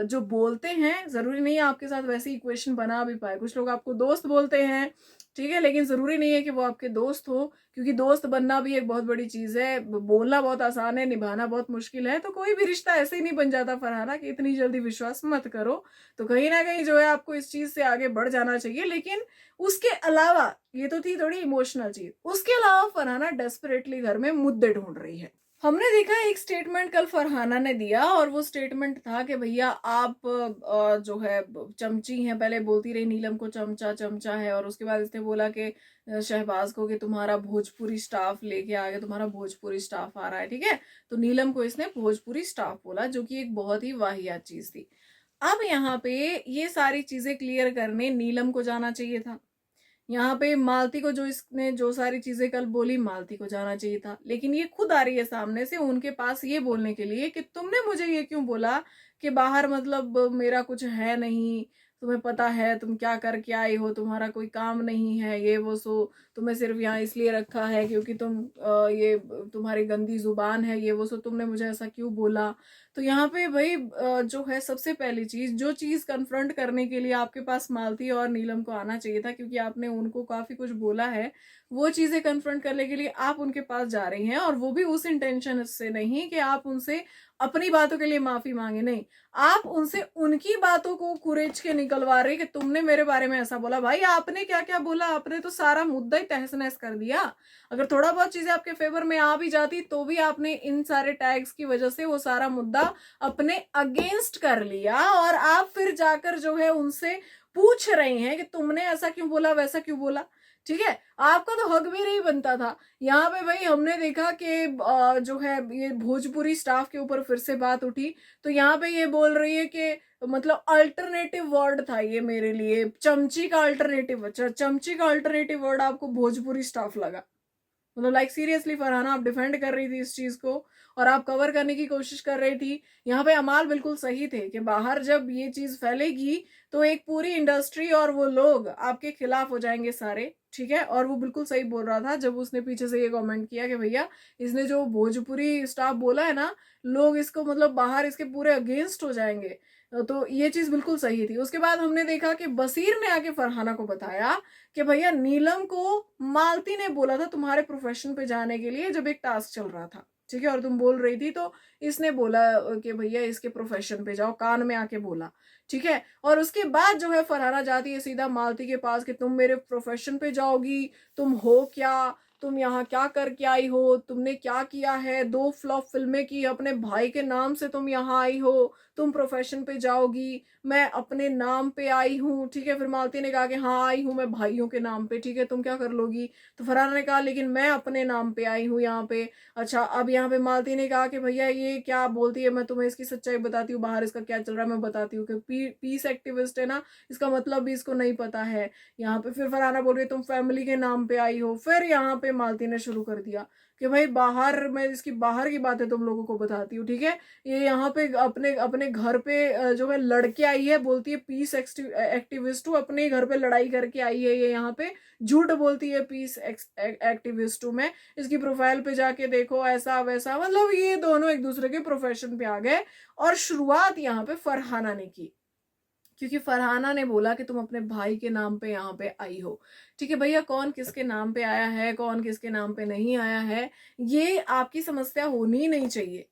जो बोलते हैं, जरूरी नहीं है आपके साथ वैसी इक्वेशन बना भी पाए। कुछ लोग आपको दोस्त बोलते हैं, ठीक है, लेकिन जरूरी नहीं है कि वो आपके दोस्त हो, क्योंकि दोस्त बनना भी एक बहुत बड़ी चीज है। बोलना बहुत आसान है, निभाना बहुत मुश्किल है। तो कोई भी रिश्ता ऐसे ही नहीं बन जाता फरहाना, कि इतनी जल्दी विश्वास मत करो। तो कहीं ना कहीं जो है आपको इस चीज से आगे बढ़ जाना चाहिए। लेकिन उसके अलावा, ये तो थी थोड़ी इमोशनल चीज, उसके अलावा फरहाना डेस्परेटली घर में मुद्दे ढूंढ रही है। हमने देखा एक स्टेटमेंट कल फरहाना ने दिया, और वो स्टेटमेंट था कि भैया आप जो है चमची हैं, पहले बोलती रही नीलम को चमचा चमचा है, और उसके बाद इसने बोला कि शहबाज को कि तुम्हारा भोजपुरी स्टाफ लेके आ गया, तुम्हारा भोजपुरी स्टाफ आ रहा है, ठीक है। तो नीलम को इसने भोजपुरी स्टाफ बोला, जो कि एक बहुत ही वाहियात चीज थी। अब यहाँ पे ये सारी चीजें क्लियर करने नीलम को जाना चाहिए था। यहाँ पे मालती को, जो इसने जो सारी चीजें कल बोली, मालती को जाना चाहिए था। लेकिन ये खुद आ रही है सामने से उनके पास ये बोलने के लिए कि तुमने मुझे ये क्यों बोला कि बाहर मतलब मेरा कुछ है नहीं, तुम्हें पता है तुम क्या करके आई हो, तुम्हारा कोई काम नहीं है, ये वो सो, तुम्हें सिर्फ यहाँ इसलिए रखा है क्योंकि ये तुम्हारी गंदी जुबान है, ये वो सो, तुमने मुझे ऐसा क्यों बोला। तो यहाँ पे भाई जो है सबसे पहली चीज, जो चीज कन्फ्रंट करने के लिए आपके पास मालती और नीलम को आना चाहिए था, क्योंकि आपने उनको काफी कुछ बोला है, वो चीजें कन्फ्रंट करने के लिए आप उनके पास जा रही हैं। और वो भी उस इंटेंशन से नहीं कि आप उनसे अपनी बातों के लिए माफी मांगे, नहीं, आप उनसे उनकी बातों को कुरेच के निकलवा रहे कि तुमने मेरे बारे में ऐसा बोला। भाई आपने क्या क्या बोला, आपने तो सारा मुद्दा ही तहस नहस कर दिया। अगर थोड़ा बहुत चीजें आपके फेवर में आ भी जाती, तो भी आपने इन सारे टैग्स की वजह से वो सारा मुद्दा अपने अगेंस्ट कर लिया, और आप फिर जाकर जो है उनसे पूछ रहे हैं कि तुमने ऐसा क्यों बोला, वैसा क्यों बोला, ठीक है। आपका तो हक भी नहीं बनता था। यहाँ पे भाई हमने देखा कि जो है ये भोजपुरी स्टाफ के ऊपर फिर से बात उठी, तो यहाँ पे ये बोल रही है कि मतलब अल्टरनेटिव वर्ड था ये मेरे लिए, चमची का अल्टरनेटिव, चमची का अल्टरनेटिव वर्ड आपको भोजपुरी स्टाफ लगा। मतलब लाइक सीरियसली फरहाना, आप डिफेंड कर रही थी इस चीज को, और आप कवर करने की कोशिश कर रही थी। यहाँ पे अमाल बिल्कुल सही थे कि बाहर जब ये चीज फैलेगी तो एक पूरी इंडस्ट्री और वो लोग आपके खिलाफ हो जाएंगे सारे, ठीक है। और वो बिल्कुल सही बोल रहा था जब उसने पीछे से ये कमेंट किया कि भैया इसने जो भोजपुरी स्टाफ बोला है ना, लोग इसको मतलब बाहर इसके पूरे अगेंस्ट हो जाएंगे। तो ये चीज बिल्कुल सही थी। उसके बाद हमने देखा कि बसीर ने आके फरहाना को बताया कि भैया नीलम को मालती ने बोला था तुम्हारे प्रोफेशन पे जाने के लिए, जब एक टास्क चल रहा था, ठीक है, और तुम बोल रही थी, तो इसने बोला कि भैया इसके प्रोफेशन पे जाओ, कान में आके बोला, ठीक है। और उसके बाद जो है फरहाना जाती है सीधा मालती के पास कि तुम मेरे प्रोफेशन पे जाओगी, तुम हो क्या, तुम यहाँ क्या करके आई हो, तुमने क्या किया है, 2 फ्लॉप फिल्में की, अपने भाई के नाम से तुम यहाँ आई हो, तुम प्रोफेशन पे जाओगी, मैं अपने नाम पे आई हूँ, ठीक है। फिर मालती ने कहा कि हाँ आई हूँ मैं भाइयों के नाम पे, ठीक है, तुम क्या कर लोगी। तो फरहाना ने कहा लेकिन मैं अपने नाम पे आई हूँ यहाँ पे। अच्छा, अब यहाँ पे मालती ने कहा कि भैया ये क्या बोलती है, मैं तुम्हें इसकी सच्चाई बताती हूँ, बाहर इसका क्या चल रहा है मैं बताती हूँ, कि पीस एक्टिविस्ट है ना, इसका मतलब भी इसको नहीं पता है। यहाँ पे फिर फरहाना बोल रही है तुम फैमिली के नाम पे आई हो। फिर यहाँ पे मालती ने शुरू कर दिया कि भाई बाहर, मैं इसकी बाहर की बातें तुम लोगों को बताती हूँ, ठीक है। ये यहाँ पे अपने अपने घर पे जो है लड़के आई है, बोलती है पीस एक्टिविस्ट हूँ, अपने घर पे लड़ाई करके आई है ये, यहाँ पे झूठ बोलती है पीस एक्टिविस्ट हूँ मैं, इसकी प्रोफाइल पे जाके देखो ऐसा वैसा। मतलब ये दोनों एक दूसरे के प्रोफेशन पे आ गए, और शुरुआत यहाँ पे फरहाना ने की, क्योंकि फरहाना ने बोला कि तुम अपने भाई के नाम पे यहाँ पे आई हो, ठीक है। भैया कौन किसके नाम पे आया है, कौन किसके नाम पे नहीं आया है, ये आपकी समस्या होनी ही नहीं चाहिए।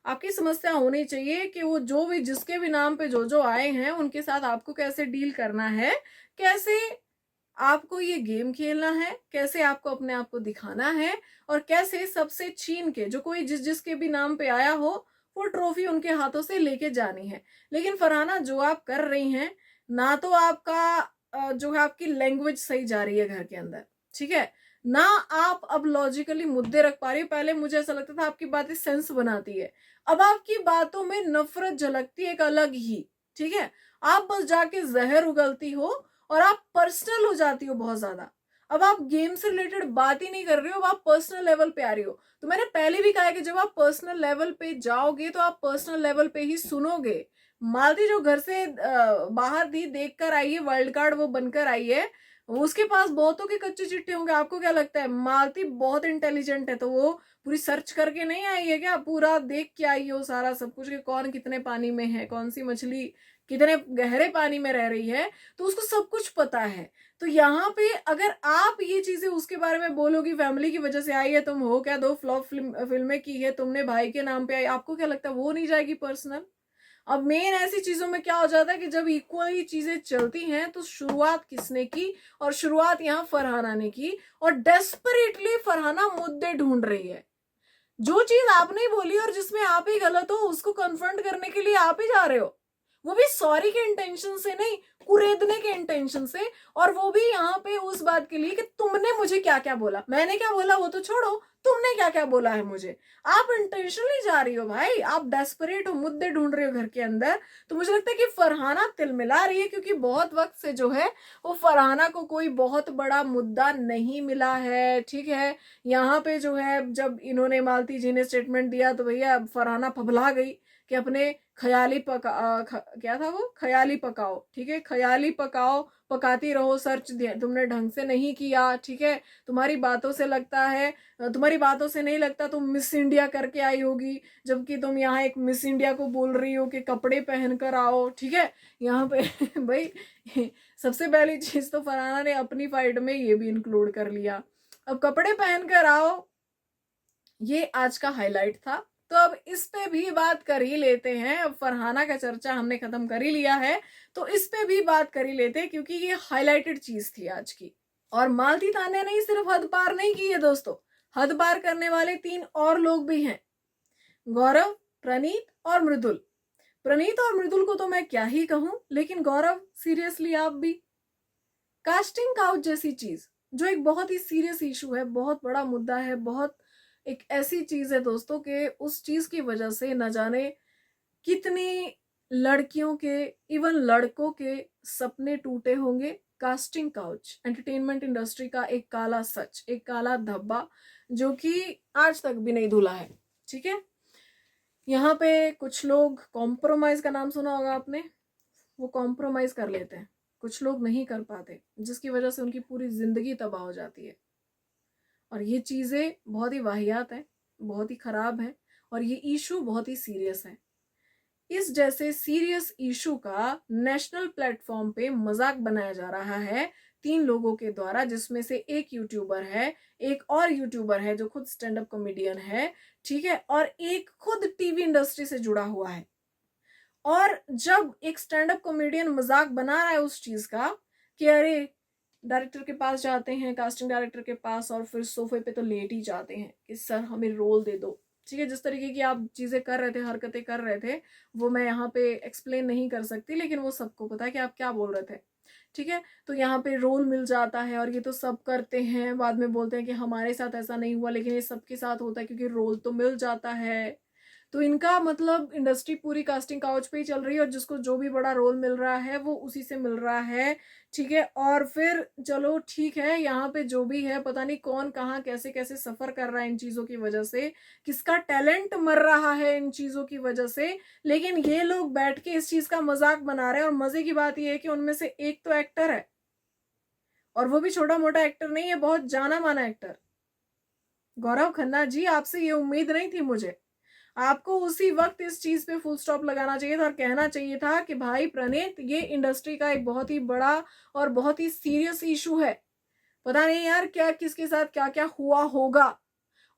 आपकी समस्या होनी चाहिए कि वो जो भी जिसके भी नाम पे जो आए हैं उनके साथ आपको कैसे डील करना है, कैसे आपको ये गेम खेलना है, कैसे आपको अपने आप को दिखाना है, और कैसे सबसे छीन के जो कोई जिसके भी नाम पे आया हो वो ट्रॉफी उनके हाथों से लेके जानी है। लेकिन फरहाना, जो आप कर रही हैं, ना तो आपका जो है आपकी लैंग्वेज सही जा रही है घर के अंदर, ठीक है, ना आप अब लॉजिकली मुद्दे रख पा रही हो। पहले मुझे ऐसा लगता था आपकी बातें सेंस बनाती है, अब आपकी बातों में नफरत झलकती है एक अलग ही, ठीक है। आप बस जाके जहर उगलती हो और आप पर्सनल हो जाती हो बहुत ज्यादा। अब आप गेम से रिलेटेड बात ही नहीं कर रही हो, अब आप पर्सनल लेवल पे आ रही हो। तो मैंने पहले भी कहा है कि जब आप पर्सनल लेवल पे जाओगे तो आप पर्सनल लेवल पे ही सुनोगे। मालती जो घर से बाहर थी, देख कर आई है, वर्ल्ड कार्ड वो बनकर आई है, उसके पास बहुतों के कच्चे चिट्ठे होंगे। आपको क्या लगता है मालती बहुत इंटेलिजेंट है, तो वो पूरी सर्च करके नहीं आई है क्या? पूरा देख के आई हो सारा सब कुछ, कि कौन कितने पानी में है, कौन सी मछली कितने गहरे पानी में रह रही है, तो उसको सब कुछ पता है। तो यहाँ पे अगर आप ये चीजें उसके बारे में बोलोगी, फैमिली की वजह से आई है, तुम हो क्या, 2 फ्लॉप फिल्में की है तुमने, भाई के नाम पे आई, आपको क्या लगता है वो नहीं जाएगी पर्सनल? अब मेन ऐसी चीजों में क्या हो जाता है कि जब इक्वली चीजें चलती हैं तो शुरुआत किसने की, और शुरुआत यहाँ फरहाना ने की, और डेस्परेटली फरहाना मुद्दे ढूंढ रही है। जो चीज आपने बोली और जिसमें आप ही गलत हो उसको कन्फ्रंट करने के लिए आप ही जा रहे हो, वो भी सॉरी के इंटेंशन से नहीं, कुरेदने के इंटेंशन से। और वो भी यहाँ पे उस बात के लिए कि तुमने मुझे क्या क्या बोला, मैंने क्या बोला वो तो छोड़ो, तुमने क्या क्या बोला है मुझे। आप इंटेंशनली जा रही हो भाई, आप डेस्परेट हो, मुद्दे ढूंढ रहे हो घर के अंदर। तो मुझे लगता है कि फरहाना तिलमिला रही है, क्योंकि बहुत वक्त से जो है वो फरहाना को कोई बहुत बड़ा मुद्दा नहीं मिला है, ठीक है। यहाँ पे जो है जब इन्होंने मालती जी ने स्टेटमेंट दिया तो भैया फरहाना फबला गई कि अपने क्या था वो, ख्याली पकाओ, ठीक है, ख्याली पकाओ, पकाती रहो, सर्च तुमने ढंग से नहीं किया, ठीक है। तुम्हारी बातों से लगता है, तुम्हारी बातों से नहीं लगता तुम मिस इंडिया करके आई होगी, जबकि तुम यहाँ एक मिस इंडिया को बोल रही हो कि कपड़े पहन कर आओ, ठीक है। यहाँ पे भाई सबसे पहली चीज तो फरहाना ने अपनी फाइट में ये भी इंक्लूड कर लिया। अब कपड़े पहन कर आओ ये आज का हाईलाइट था, तो अब इस पे भी बात कर ही लेते हैं। अब फरहाना का चर्चा हमने खत्म कर ही लिया है, तो इस पे भी बात कर ही लेते हैं, क्योंकि ये हाईलाइटेड चीज थी आज की। और मालती तान्या ने सिर्फ हद पार नहीं की है दोस्तों, हद पार करने वाले 3 और लोग भी हैं, गौरव, प्रणीत और मृदुल। प्रणीत और मृदुल को तो मैं क्या ही कहूं, लेकिन गौरव सीरियसली आप भी, कास्टिंग काउच जैसी चीज जो एक बहुत ही सीरियस इशू है, बहुत बड़ा मुद्दा है, बहुत एक ऐसी चीज है दोस्तों कि उस चीज की वजह से न जाने कितनी लड़कियों के, इवन लड़कों के सपने टूटे होंगे। कास्टिंग काउच एंटरटेनमेंट इंडस्ट्री का एक काला सच, एक काला धब्बा जो कि आज तक भी नहीं धुला है, ठीक है। यहाँ पे कुछ लोग कॉम्प्रोमाइज का नाम सुना होगा आपने, वो कॉम्प्रोमाइज कर लेते हैं, कुछ लोग नहीं कर पाते, जिसकी वजह से उनकी पूरी जिंदगी तबाह हो जाती है। और ये चीजें बहुत ही वाहियात है, बहुत ही खराब है, और ये इशू बहुत ही सीरियस है। इस जैसे सीरियस इशू का नेशनल प्लेटफॉर्म पे मजाक बनाया जा रहा है 3 लोगों के द्वारा, जिसमें से एक यूट्यूबर है, एक और यूट्यूबर है जो खुद स्टैंड अप कॉमेडियन है, ठीक है, और एक खुद टीवी इंडस्ट्री से जुड़ा हुआ है। और जब एक स्टैंड अप कॉमेडियन मजाक बना रहा है उस चीज का कि अरे डायरेक्टर के पास जाते हैं, कास्टिंग डायरेक्टर के पास, और फिर सोफे पे तो लेट ही जाते हैं कि सर हमें रोल दे दो, ठीक है, जिस तरीके की आप चीजें कर रहे थे, हरकतें कर रहे थे, वो मैं यहाँ पे एक्सप्लेन नहीं कर सकती, लेकिन वो सबको पता है कि आप क्या बोल रहे थे, ठीक है। तो यहाँ पे रोल मिल जाता है, और ये तो सब करते हैं, बाद में बोलते हैं कि हमारे साथ ऐसा नहीं हुआ, लेकिन ये सबके साथ होता है क्योंकि रोल तो मिल जाता है। तो इनका मतलब इंडस्ट्री पूरी कास्टिंग काउच पे ही चल रही है, और जिसको जो भी बड़ा रोल मिल रहा है वो उसी से मिल रहा है, ठीक है। और फिर चलो ठीक है, यहाँ पे जो भी है, पता नहीं कौन कहाँ कैसे कैसे सफर कर रहा है इन चीजों की वजह से, किसका टैलेंट मर रहा है इन चीजों की वजह से, लेकिन ये लोग बैठ के इस चीज का मजाक बना रहे हैं। और मजे की बात यह है कि उनमें से एक तो एक्टर है, और वो भी छोटा मोटा एक्टर नहीं है, बहुत जाना माना एक्टर। गौरव खन्ना जी, आपसे ये उम्मीद नहीं थी मुझे, आपको उसी वक्त इस चीज पे फुल स्टॉप लगाना चाहिए था और कहना चाहिए था कि भाई प्रणीत, ये इंडस्ट्री का एक बहुत ही बड़ा और बहुत ही सीरियस इशू है, पता नहीं यार क्या किसके साथ क्या क्या हुआ होगा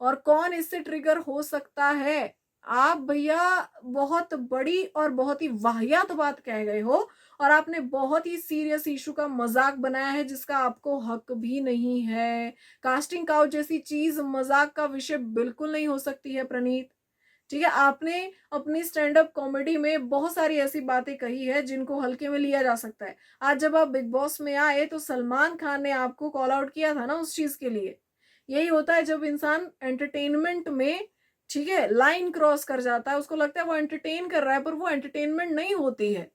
और कौन इससे ट्रिगर हो सकता है। आप भैया बहुत बड़ी और बहुत ही वाहियात बात कह गए हो, और आपने बहुत ही सीरियस इशू का मजाक बनाया है जिसका आपको हक भी नहीं है। कास्टिंग काउच जैसी चीज मजाक का विषय बिल्कुल नहीं हो सकती है प्रणीत। ठीक है, आपने अपनी स्टैंड अप कॉमेडी में बहुत सारी ऐसी बातें कही है जिनको हल्के में लिया जा सकता है। आज जब आप बिग बॉस में आए तो सलमान खान ने आपको कॉल आउट किया था ना उस चीज के लिए। यही होता है जब इंसान एंटरटेनमेंट में, ठीक है, लाइन क्रॉस कर जाता है, उसको लगता है वो एंटरटेन कर रहा है, पर वो एंटरटेनमेंट नहीं होती है।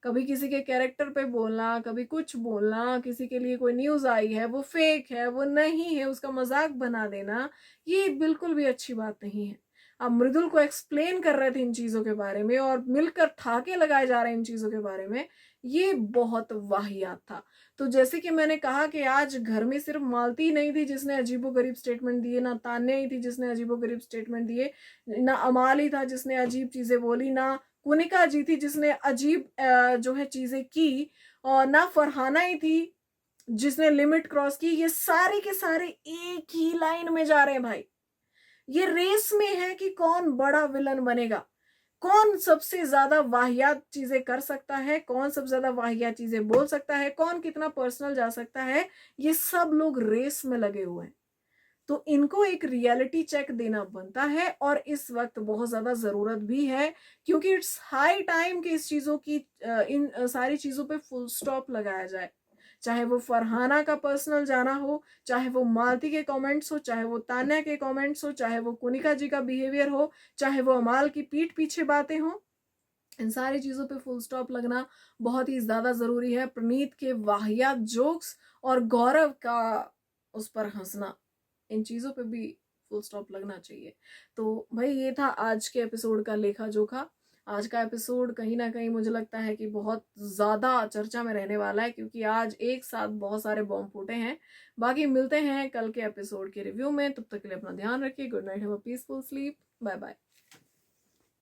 कभी किसी के कैरेक्टर पे बोलना, कभी कुछ बोलना, किसी के लिए कोई न्यूज आई है वो फेक है, वो नहीं है, उसका मजाक बना देना, ये बिल्कुल भी अच्छी बात नहीं है। आप मृदुल को एक्सप्लेन कर रहे थे इन चीजों के बारे में और मिलकर ठाके लगाए जा रहे हैं इन चीजों के बारे में, ये बहुत वाहियात था। तो जैसे कि मैंने कहा कि आज घर में सिर्फ मालती नहीं थी जिसने अजीबोगरीब स्टेटमेंट दिए, ना तान्या ही थी जिसने अजीबोगरीब स्टेटमेंट दिए, ना अमाल ही था जिसने अजीब चीजें बोली, ना कुनिका जी थी जिसने अजीब जो है चीजें की, और ना फरहाना ही थी जिसने लिमिट क्रॉस की। ये सारे के सारे एक ही लाइन में जा रहे हैं भाई। ये रेस में है कि कौन बड़ा विलन बनेगा, कौन सबसे ज्यादा वाहियात चीजें कर सकता है, कौन सबसे ज्यादा वाहियात चीजें बोल सकता है, कौन कितना पर्सनल जा सकता है। ये सब लोग रेस में लगे हुए हैं। तो इनको एक रियलिटी चेक देना बनता है और इस वक्त बहुत ज्यादा जरूरत भी है, क्योंकि इट्स हाई टाइम कि इस चीजों की इन सारी चीजों पे फुल स्टॉप लगाया जाए। चाहे वो फरहाना का पर्सनल जाना हो, चाहे वो मालती के कमेंट्स हो, चाहे वो तान्या के कमेंट्स हो, चाहे वो कुनिका जी का बिहेवियर हो, चाहे वो अमाल की पीठ पीछे बातें हो, इन सारी चीजों पे फुल स्टॉप लगना बहुत ही ज्यादा जरूरी है। प्रणीत के वाहियात जोक्स और गौरव का उस पर हंसना, इन चीजों पे भी फुल स्टॉप लगना चाहिए। तो भाई ये था आज के एपिसोड का लेखा जोखा। आज का एपिसोड कहीं ना कहीं मुझे लगता है कि बहुत ज्यादा चर्चा में रहने वाला है, क्योंकि आज एक साथ बहुत सारे बॉम्ब फूटे हैं। बाकी मिलते हैं कल के एपिसोड के रिव्यू में, तब तक के लिए अपना ध्यान रखिए। Good night, have a peaceful sleep, bye bye.